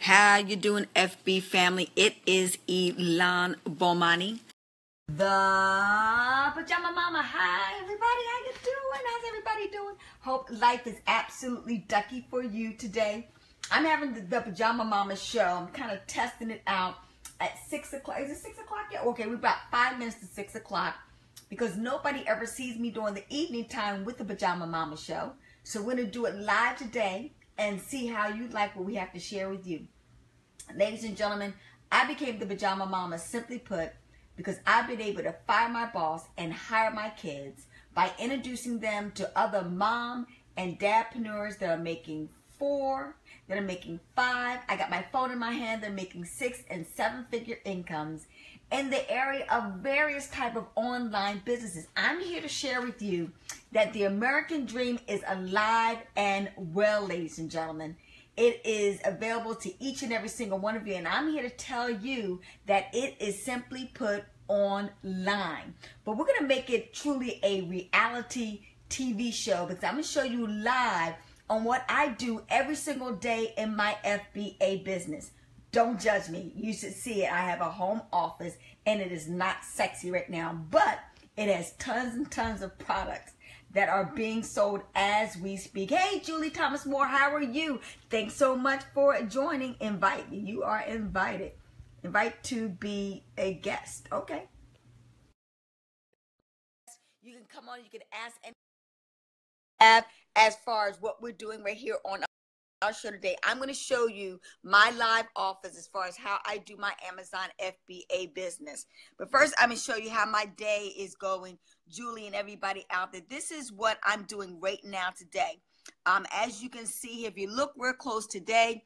How you doing, FB family? It is Elan Bomani, the Pajama Mama. Hi, everybody. How you doing? How's everybody doing? Hope life is absolutely ducky for you today. I'm having the Pajama Mama show. I'm kind of testing it out at 6 o'clock. Is it 6 o'clock yet? Okay, we've got 5 minutes to 6 o'clock because nobody ever sees me during the evening time with the Pajama Mama show. So we're going to do it live today and see how you like what we have to share with you. Ladies and gentlemen, I became the Pajama Mama, simply put, because I've been able to fire my boss and hire my kids by introducing them to other mom and dadpreneurs that are making 4, that are making 5. I got my phone in my hand. They're making 6- and 7-figure incomes in the area of various type of online businesses. I'm here to share with you that the American dream is alive and well, ladies and gentlemen. It is available to each and every single one of you, and I'm here to tell you that it is simply put online. But we're going to make it truly a reality TV show because I'm going to show you live on what I do every single day in my FBA business. Don't judge me. You should see it. I have a home office, and it is not sexy right now, but it has tons and tons of products that are being sold as we speak. Hey, Julie Thomas Moore, how are you? Thanks so much for joining. Invite me. You are invited. Invite to be a guest. Okay. You can come on. You can ask any as far as what we're doing right here on our show today. I'm going to show you my live office as far as how I do my Amazon FBA business. But first, I'm going to show you how my day is going. Julie and everybody out there, this is what I'm doing right now today. As you can see, if you look real close today,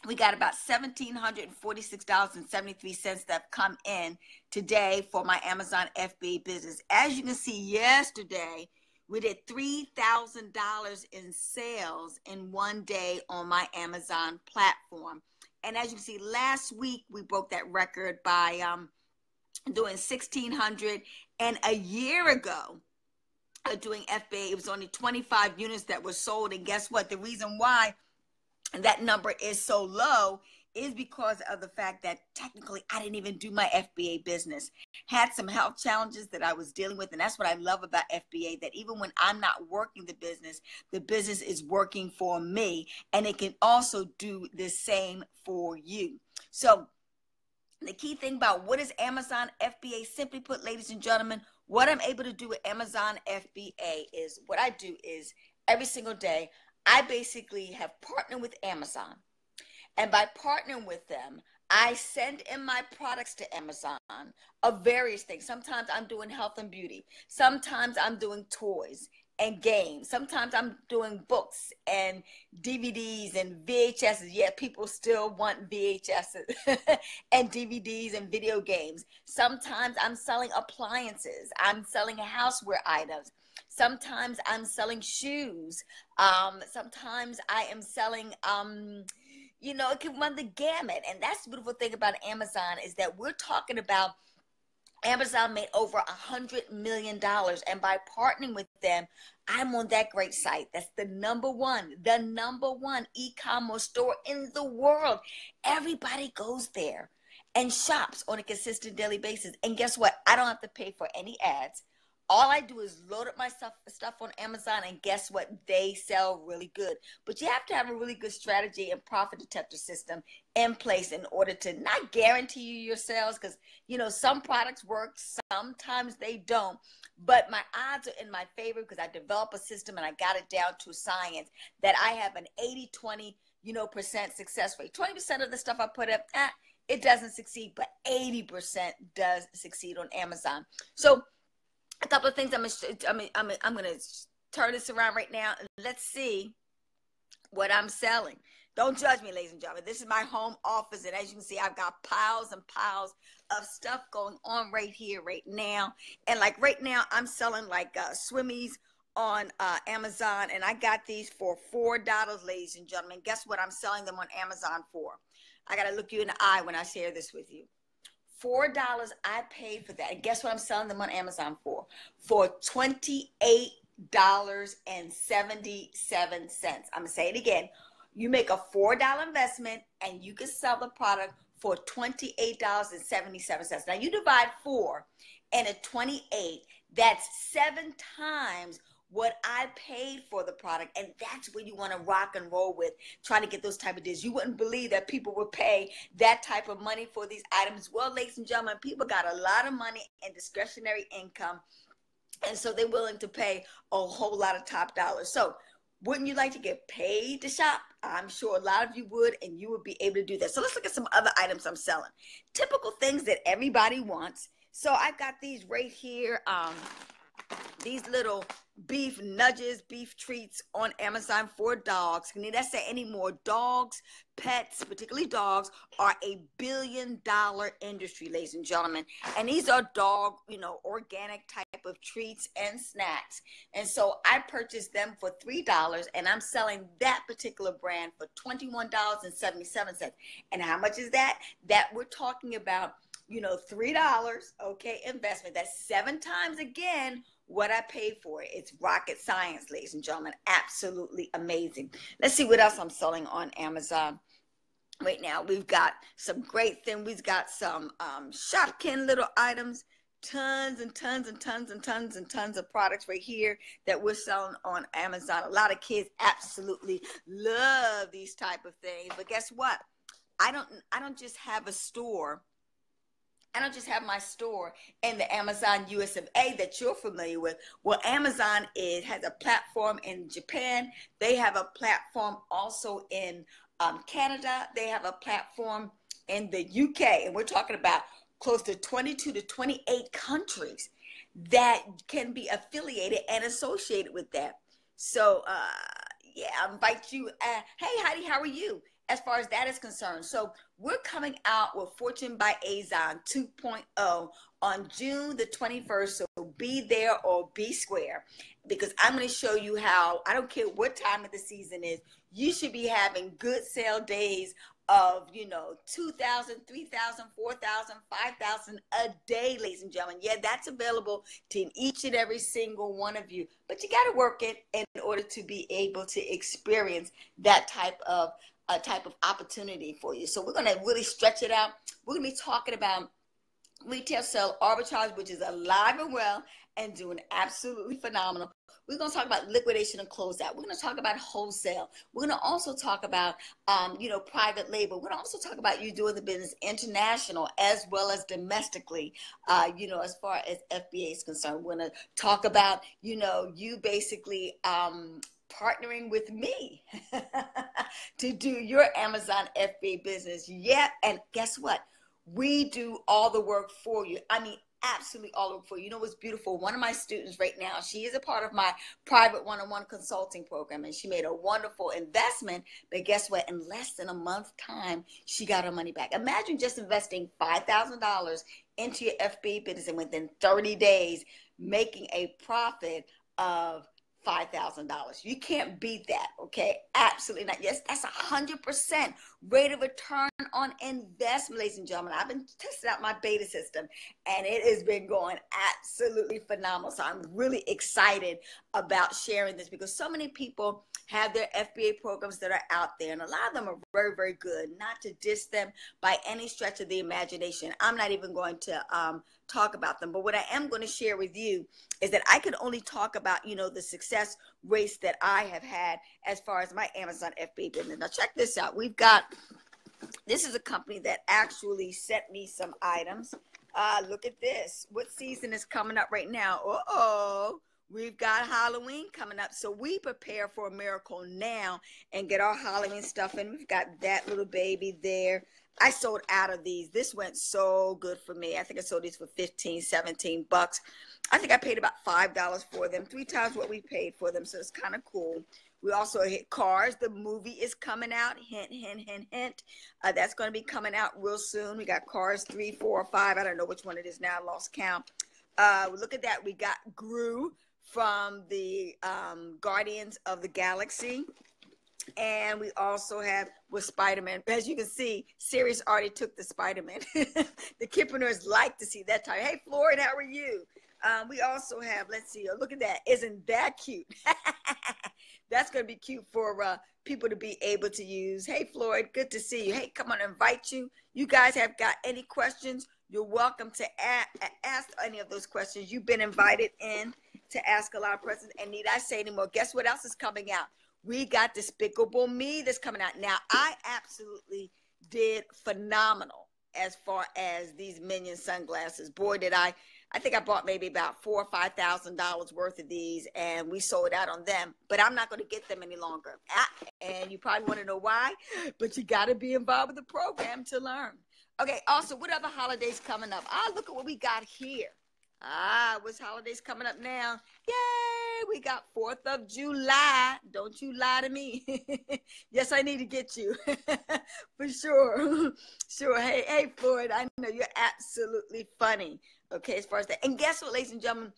we got about $1,746.73 that have come in today for my Amazon FBA business. As you can see, yesterday, we did $3,000 in sales in one day on my Amazon platform. And as you can see, last week, we broke that record by doing $1,600. And a year ago, doing FBA, it was only 25 units that were sold. And guess what? The reason why that number is so low is because of the fact that technically I didn't even do my FBA business. Had some health challenges that I was dealing with, and that's what I love about FBA, that even when I'm not working the business is working for me, and it can also do the same for you. So the key thing about what is Amazon FBA, simply put, ladies and gentlemen, what I'm able to do with Amazon FBA is what I do is every single day, I basically have partnered with Amazon. And by partnering with them, I send in my products to Amazon of various things. Sometimes I'm doing health and beauty. Sometimes I'm doing toys and games. Sometimes I'm doing books and DVDs and VHSs. Yeah, people still want VHSs and DVDs and video games. Sometimes I'm selling appliances. I'm selling houseware items. Sometimes I'm selling shoes. Sometimes I am selling, you know, it can run the gamut. And that's the beautiful thing about Amazon is that we're talking about Amazon made over $100 million. And by partnering with them, I'm on that great site. That's the number one e-commerce store in the world. Everybody goes there and shops on a consistent daily basis. And guess what? I don't have to pay for any ads. All I do is load up my stuff on Amazon, and guess what? They sell really good. But you have to have a really good strategy and profit detector system in place in order to not guarantee you your sales, because, you know, some products work, sometimes they don't. But my odds are in my favor because I developed a system and I got it down to science that I have an 80-20, percent success rate. 20% of the stuff I put up, it doesn't succeed, but 80% does succeed on Amazon. So a couple of things I'm gonna turn this around right now. Let's see what I'm selling. Don't judge me, ladies and gentlemen. This is my home office, and as you can see, I've got piles and piles of stuff going on right here, right now. And like right now, I'm selling like swimmies on Amazon, and I got these for $4, ladies and gentlemen. Guess what I'm selling them on Amazon for? I gotta look you in the eye when I share this with you. $4 I paid for that. And guess what I'm selling them on Amazon for? For $28.77. I'm going to say it again. You make a $4 investment and you can sell the product for $28.77. Now you divide 4 into 28, that's 7 times what I paid for the product, and that's where you want to rock and roll with, trying to get those type of deals. You wouldn't believe that people would pay that type of money for these items. Well, ladies and gentlemen, people got a lot of money and discretionary income, and so they're willing to pay a whole lot of top dollars. So wouldn't you like to get paid to shop? I'm sure a lot of you would, and you would be able to do that. So let's look at some other items I'm selling. Typical things that everybody wants. So I've got these right here, these little beef nudges, beef treats on Amazon for dogs. Need I say any more? Dogs, pets, particularly dogs, are a billion-dollar industry, ladies and gentlemen. And these are dog, organic type of treats and snacks. And so I purchased them for $3, and I'm selling that particular brand for $21.77. And how much is that? That we're talking about, $3, okay, investment. That's 7 times again what I paid for it. It's rocket science, ladies and gentlemen. Absolutely amazing. Let's see what else I'm selling on Amazon. Right now, we've got some great things. We've got some Shopkin little items, tons and tons and tons and tons and tons of products right here that we're selling on Amazon. A lot of kids absolutely love these type of things. But guess what? I don't just have a store. I don't just have my store in the Amazon US of A that you're familiar with. Well, Amazon has a platform in Japan. They have a platform also in Canada. They have a platform in the UK. And we're talking about close to 22 to 28 countries that can be affiliated and associated with that. So, yeah, I invite you. Hey, Heidi, how are you? As far as that is concerned. So we're coming out with Fortune by Azon 2.0 on June the 21st. So be there or be square, because I'm going to show you how, I don't care what time of the season is, you should be having good sale days of, 2,000, 3,000, 4,000, 5,000 a day, ladies and gentlemen. Yeah, that's available to each and every single one of you. But you got to work it in order to be able to experience that type of opportunity for you. So we're going to really stretch it out. We're going to be talking about retail sale arbitrage, which is alive and well and doing absolutely phenomenal. We're going to talk about liquidation and closeout. We're going to talk about wholesale. We're going to also talk about, private label. We're going to also talk about you doing the business international as well as domestically, as far as FBA is concerned. We're going to talk about, you basically, partnering with me to do your Amazon FBA business. Yeah, and guess what? We do all the work for you. I mean, absolutely all the work for you. You know what's beautiful? One of my students right now, she is a part of my private one-on-one consulting program, and she made a wonderful investment. But guess what? In less than a month's time, she got her money back. Imagine just investing $5,000 into your FBA business and within 30 days making a profit of $5,000. You can't beat that, okay? Absolutely not. Yes, that's 100% rate of return on investment, ladies and gentlemen. I've been testing out my beta system, and it has been going absolutely phenomenal. So I'm really excited about sharing this, because so many people have their FBA programs that are out there, and a lot of them are very, very good. Not to diss them by any stretch of the imagination. I'm not even going to talk about them. But what I am going to share with you is that I can only talk about, the success rates that I have had as far as my Amazon FBA business. Now check this out. This is a company that actually sent me some items. Look at this. What season is coming up right now? We've got Halloween coming up. So we prepare for a miracle now and get our Halloween stuff in. We've got that little baby there. I sold out of these. This went so good for me. I think I sold these for 15, 17 bucks. I think I paid about $5 for them, 3 times what we paid for them. So it's kind of cool. We also hit Cars. The movie is coming out. Hint, hint, hint, hint. That's going to be coming out real soon. We got Cars 3, 4, or 5. I don't know which one it is now. I lost count. Look at that. We got Gru from the Guardians of the Galaxy. And we also have with Spider-Man. As you can see, Sirius already took the Spider-Man. The Kidpreneurs like to see that type. Hey, Floyd, how are you? We also have, let's see, look at that. Isn't that cute? That's going to be cute for people to be able to use. Hey, Floyd, good to see you. Hey, come on, invite you. You guys have got any questions? You're welcome to ask any of those questions. You've been invited in to ask a lot of questions. And need I say anymore? Guess what else is coming out? We got Despicable Me that's coming out. Now, I absolutely did phenomenal as far as these Minion sunglasses. Boy, did I think I bought maybe about $4,000 or $5,000 worth of these, and we sold out on them. But I'm not going to get them any longer. And you probably want to know why, but you got to be involved with the program to learn. Okay, also, what other holidays coming up? Look at what we got here. What's holidays coming up now? Yay, we got 4th of July. Don't you lie to me. Yes, I need to get you. For sure. Sure. Hey, Floyd, I know you're absolutely funny. Okay, as far as that. And guess what, ladies and gentlemen?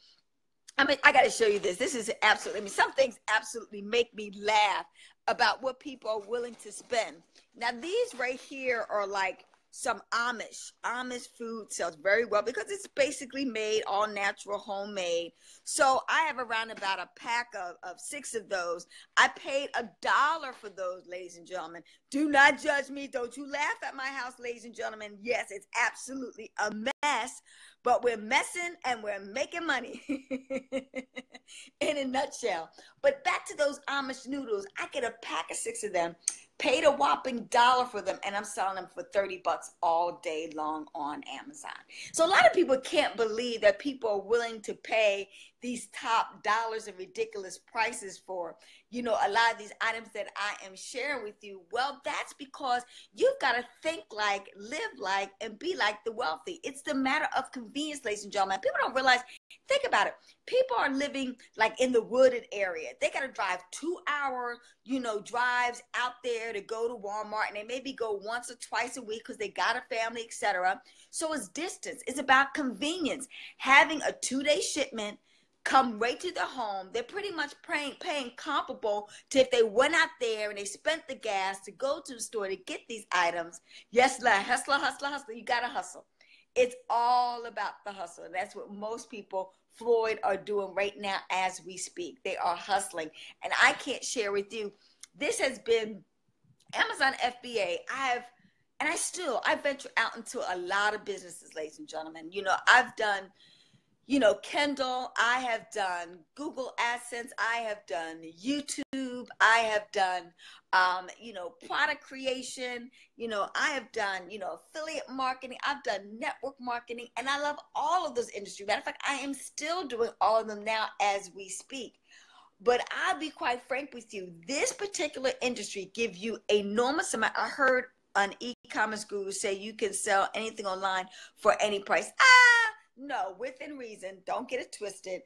I mean, I got to show you this. This is absolutely, I mean, some things absolutely make me laugh about what people are willing to spend. Now, these right here are like some Amish food sells very well because it's basically made all natural, homemade. So I have around about a pack of 6 of those. I paid $1 for those, ladies and gentlemen. Do not judge me. Don't you laugh at my house, ladies and gentlemen. Yes, it's absolutely a mess, but we're messing and we're making money in a nutshell. But back to those Amish noodles, I get a pack of 6 of them. Paid a whopping $1 for them, and I'm selling them for $30 all day long on Amazon. So a lot of people can't believe that people are willing to pay these top dollars and ridiculous prices for, you know, a lot of these items that I am sharing with you. Well, that's because you've got to think like, live like, and be like the wealthy. It's the matter of convenience, ladies and gentlemen. People don't realize, think about it. People are living like in the wooded area. They got to drive 2-hour, drives out there to go to Walmart, and they maybe go once or twice a week because they got a family, etc. So it's distance. It's about convenience. Having a 2-day shipment come right to their home. They're pretty much paying comparable to if they went out there and they spent the gas to go to the store to get these items. Yes, hustler. You got to hustle. It's all about the hustle. And that's what most people, Floyd, are doing right now as we speak. They are hustling. And I can't share with you, this has been Amazon FBA. I venture out into a lot of businesses, ladies and gentlemen. I've done Kendall, I have done Google AdSense, I have done YouTube, I have done, product creation, I have done, affiliate marketing, I've done network marketing, and I love all of those industries. Matter of fact, I am still doing all of them now as we speak. But I'll be quite frank with you, this particular industry gives you enormous amount. I heard an e-commerce guru say you can sell anything online for any price. No, within reason. Don't get it twisted.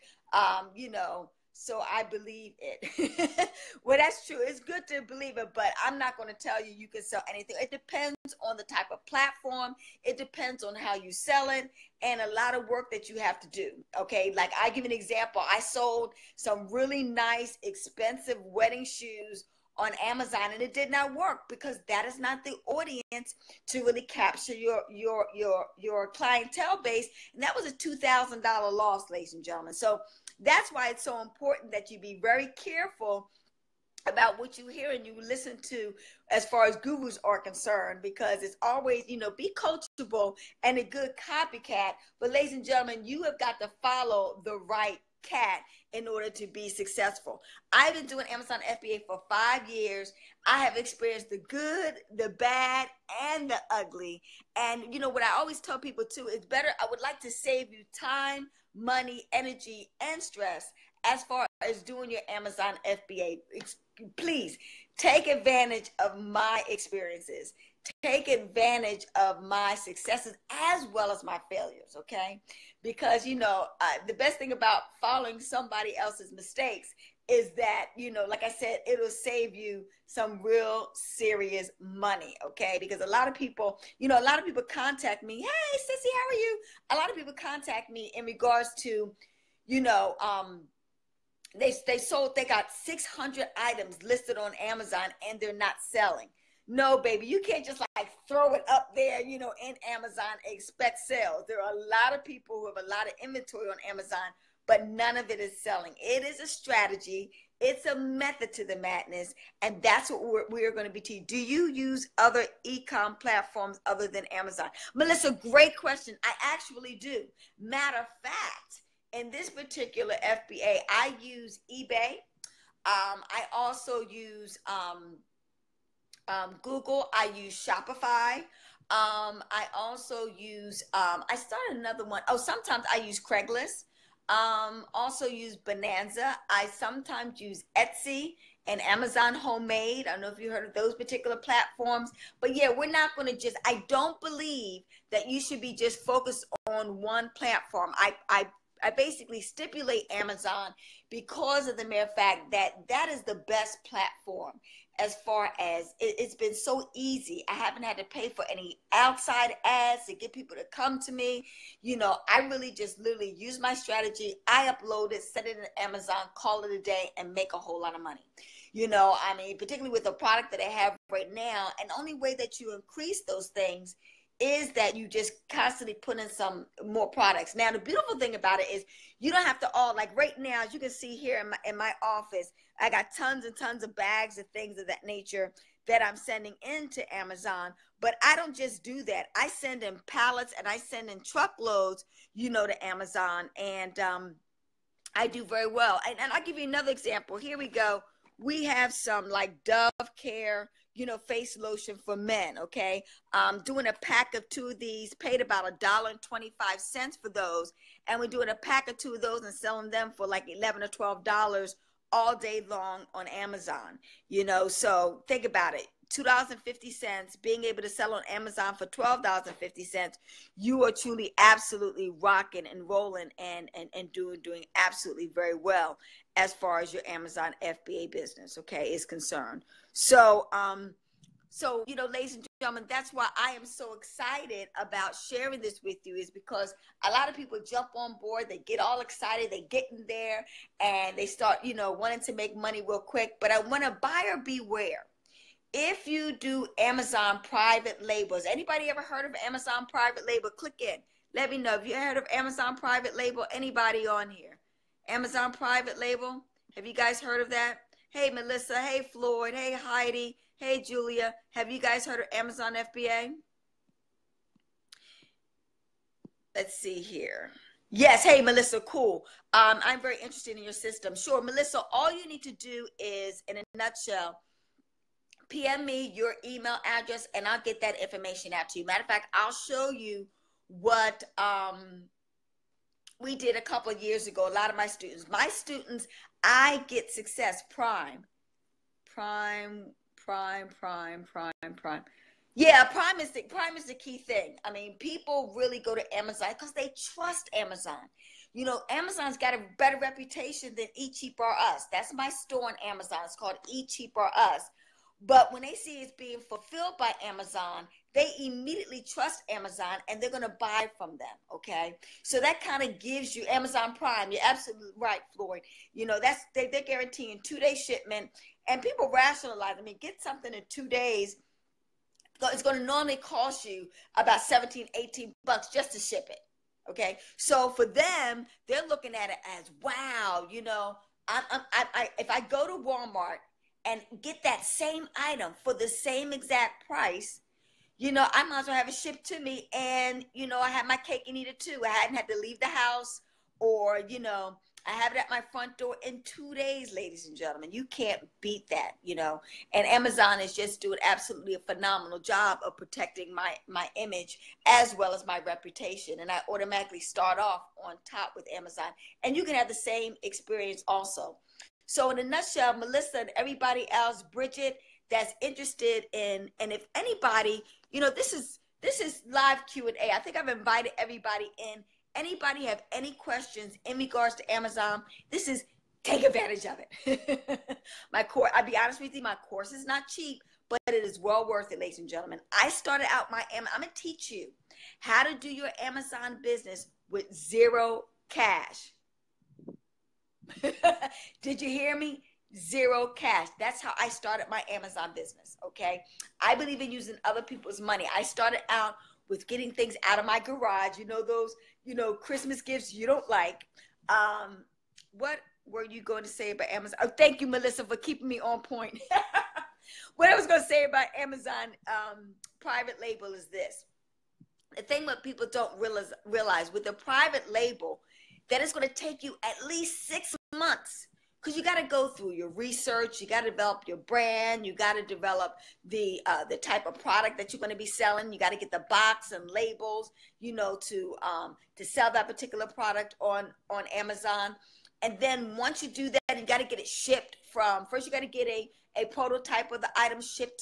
So I believe it. Well, that's true. It's good to believe it, but I'm not going to tell you you can sell anything. It depends on the type of platform. It depends on how you sell it and a lot of work that you have to do. Okay. Like I give an example. I sold some really nice, expensive wedding shoes on Amazon, and it did not work because that is not the audience to really capture your clientele base. And that was a $2,000 loss, ladies and gentlemen. So that's why it's so important that you be very careful about what you hear and you listen to as far as gurus are concerned, because it's always, be coachable and a good copycat. But ladies and gentlemen, you have got to follow the right cat in order to be successful. I've been doing Amazon FBA for 5 years. I have experienced the good, the bad, and the ugly. And what I always tell people too, it's better, I would like to save you time, money, energy, and stress as far as doing your Amazon FBA. Please take advantage of my experiences. Take advantage of my successes as well as my failures, okay? Because, the best thing about following somebody else's mistakes is that, like I said, it'll save you some real serious money, okay? Because a lot of people contact me, hey, Sissy, how are you? A lot of people contact me in regards to, they got 600 items listed on Amazon and they're not selling. No, baby, you can't just like throw it up there, you know, in Amazon, expect sales. There are a lot of people who have a lot of inventory on Amazon, but none of it is selling. It is a strategy. It's a method to the madness, and that's what we're going to be teaching. Do you use other e-com platforms other than Amazon? Melissa, great question. I actually do. Matter of fact, in this particular FBA, I use eBay. I also use Google. I use Shopify. I also use, I started another one. Oh, sometimes I use Craigslist. Also use Bonanza. I sometimes use Etsy and Amazon Homemade. I don't know if you heard of those particular platforms, but yeah, we're not going to just, I don't believe that you should be just focused on one platform. I basically stipulate Amazon because of the mere fact that that is the best platform. As far as it's been so easy. I haven't had to pay for any outside ads to get people to come to me. You know, I really just literally use my strategy. I upload it, set it in Amazon, call it a day, and make a whole lot of money. You know, I mean, particularly with the product that I have right now, and the only way that you increase those things is that you just constantly put in some more products. Now, the beautiful thing about it is you don't have to all, like right now, as you can see here in my office, I got tons and tons of bags and things of that nature that I'm sending into Amazon. But I don't just do that. I send in pallets and I send in truckloads, you know, to Amazon. And I do very well. And I'll give you another example. Here we go. We have some like Dove Care, you know, face lotion for men, okay? Doing a pack of 2 of these, paid about $1.25 for those. And we're doing a pack of 2 of those and selling them for like $11 or $12 all day long on Amazon, you know? So think about it. $2.50, being able to sell on Amazon for $12.50, you are truly absolutely rocking and rolling and doing absolutely very well as far as your Amazon FBA business, okay, is concerned. So, you know, ladies and gentlemen, that's why I am so excited about sharing this with you, is because a lot of people jump on board, they get all excited, they get in there and they start, you know, wanting to make money real quick. But I want to buyer beware. If you do Amazon private labels, anybody ever heard of Amazon private label? Click in. Let me know if you heard of Amazon private label. Anybody on here? Amazon private label. Have you guys heard of that? Hey, Melissa. Hey, Floyd. Hey, Heidi. Hey, Julia. Have you guys heard of Amazon FBA? Let's see here. Yes. Hey, Melissa. Cool. I'm very interested in your system. Sure. Melissa, all you need to do is, in a nutshell, PM me your email address and I'll get that information out to you. Matter of fact, I'll show you what we did a couple of years ago. A lot of my students, I get success prime. Yeah, prime is the key thing. I mean, people really go to Amazon because they trust Amazon. You know, Amazon's got a better reputation than Eat Cheap or Us. That's my store on Amazon. It's called Eat Cheap or Us. But when they see it's being fulfilled by Amazon, they immediately trust Amazon and they're going to buy from them, okay? So that kind of gives you Amazon Prime. You're absolutely right, Floyd. You know, they're guaranteeing 2-day shipment. And people rationalize, I mean, get something in 2 days. It's going to normally cost you about $17, $18 just to ship it, okay? So for them, they're looking at it as, wow, you know, if I go to Walmart and get that same item for the same exact price, you know, I might as well have it shipped to me. And, you know, I had my cake and eat it too. I hadn't had to leave the house, or, you know, I have it at my front door in 2 days, ladies and gentlemen. You can't beat that, you know. And Amazon is just doing absolutely a phenomenal job of protecting my image as well as my reputation. And I automatically start off on top with Amazon. And you can have the same experience also. So in a nutshell, Melissa and everybody else, Bridget, that's interested in, and if anybody, you know, this is live Q&A. I think I've invited everybody in. Anybody have any questions in regards to Amazon? This is, take advantage of it. My course, I'll be honest with you, my course is not cheap, but it is well worth it, ladies and gentlemen. I started out I'm going to teach you how to do your Amazon business with zero cash. Did you hear me? zero cash. That's how I started my Amazon business, okay? I believe in using other people's money. I started out with getting things out of my garage, those, Christmas gifts you don't like. What were you going to say about Amazon? Oh, thank you, Melissa, for keeping me on point. What I was going to say about Amazon private label is this. The thing what people don't realize with the private label, that it's going to take you at least 6 months, because you got to go through your research, you got to develop your brand, you got to develop the type of product that you're going to be selling. You got to get the box and labels, to sell that particular product on Amazon. And then once you do that, you got to get it shipped from. First, you got to get a prototype of the item shipped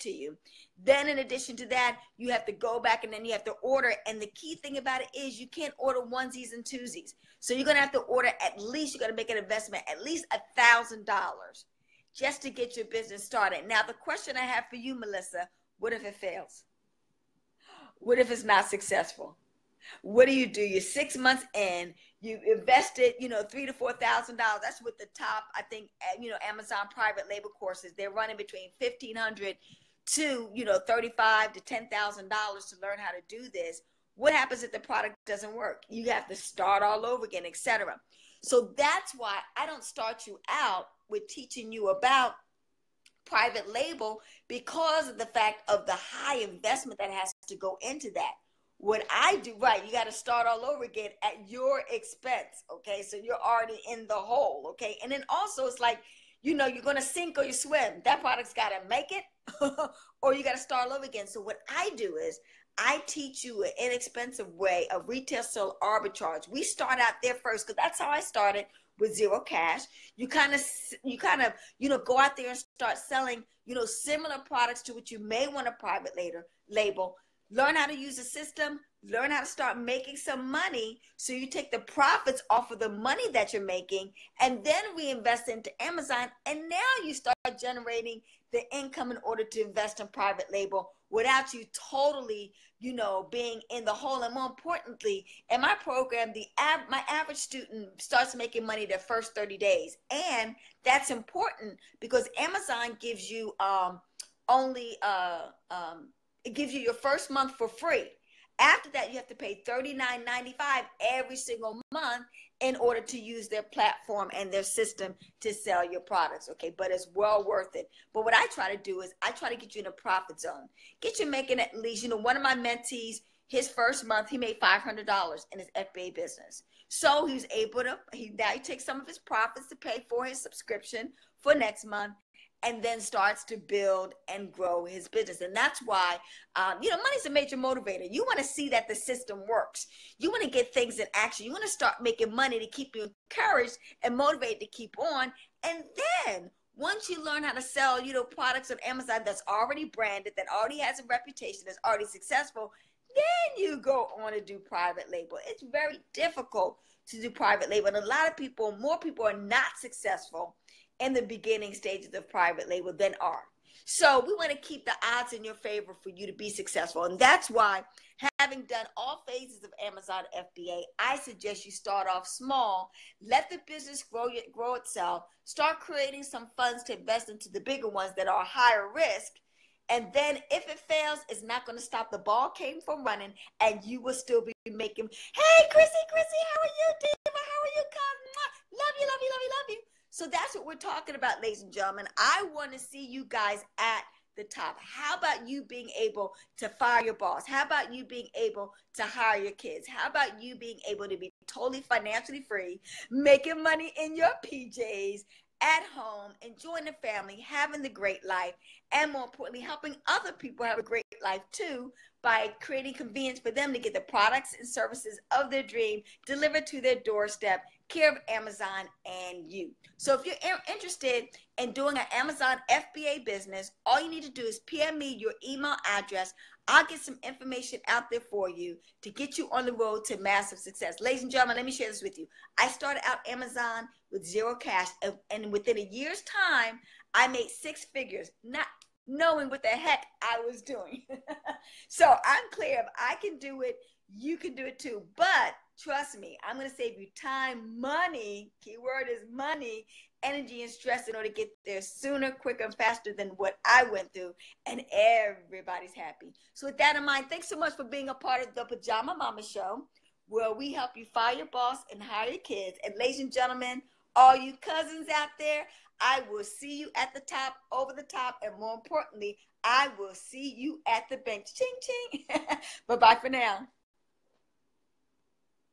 to you. Then in addition to that, you have to go back and then you have to order. And the key thing about it is you can't order onesies and twosies. So you're going to have to order at least, you got to make an investment, at least $1,000 just to get your business started. Now, the question I have for you, Melissa, what if it fails? What if it's not successful? What do? You're 6 months in, you invested, $3,000 to $4,000. That's with the top, I think, Amazon private label courses. They're running between $1,500 to, $35,000 to $10,000 to learn how to do this. What happens if the product doesn't work? You have to start all over again, etc. So that's why I don't start you out with teaching you about private label, because of the fact of the high investment that has to go into that. What I do, right, you got to start all over again at your expense, okay? So you're already in the hole, okay? And then also it's like, you're going to sink or you swim. That product's got to make it or you got to start all over again. So what I do is I teach you an inexpensive way of retail sale arbitrage. We start out there first, because that's how I started, with zero cash. You kind of go out there and start selling, similar products to what you may want a private label. Learn how to use the system, learn how to start making some money, so you take the profits off of the money that you're making and then reinvest into Amazon. And now you start generating the income in order to invest in private label without you totally, being in the hole. And more importantly, in my program, my average student starts making money their first 30 days. And that's important because Amazon gives you it gives you your first month for free. After that, you have to pay $39.95 every single month in order to use their platform and their system to sell your products, okay? But it's well worth it. But what I try to do is I try to get you in a profit zone. Get you making at least, one of my mentees, his first month, he made $500 in his FBA business. So he was able to, now he takes some of his profits to pay for his subscription for next month, and then starts to build and grow his business. And that's why, money's a major motivator. You want to see that the system works. You want to get things in action. You want to start making money to keep you encouraged and motivated to keep on. And then once you learn how to sell, products on Amazon that's already branded, that already has a reputation, that's already successful, then you go on to do private label. It's very difficult to do private label. And a lot of people, more people are not successful in the beginning stages of private label than are. So we want to keep the odds in your favor for you to be successful. And that's why, having done all phases of Amazon FBA, I suggest you start off small, let the business grow itself, start creating some funds to invest into the bigger ones that are higher risk. And then if it fails, it's not going to stop the ball game from running, and you will still be making, hey, Chrissy, how are you, Diva? How are you, Cuz? Love you, love you, love you, love you. So that's what we're talking about, ladies and gentlemen. I want to see you guys at the top. How about you being able to fire your boss? How about you being able to hire your kids? How about you being able to be totally financially free, making money in your PJs, at home, enjoying the family, having the great life, and more importantly, helping other people have a great life too, by creating convenience for them to get the products and services of their dream delivered to their doorstep, care of Amazon and you. So if you're interested in doing an Amazon FBA business, all you need to do is PM me your email address. I'll get some information out there for you to get you on the road to massive success. Ladies and gentlemen, let me share this with you. I started out Amazon with zero cash, and within a year's time, I made 6 figures, not knowing what the heck I was doing. So I'm clear, if I can do it, you can do it too. But Trust me, I'm going to save you time, money, keyword is money, energy, and stress in order to get there sooner, quicker, and faster than what I went through, and everybody's happy. So with that in mind, thanks so much for being a part of the Pajama Mama Show, where we help you fire your boss and hire your kids. And ladies and gentlemen, all you cousins out there, I will see you at the top, over the top, and more importantly, I will see you at the bank. Ching, ching. Bye-bye for now.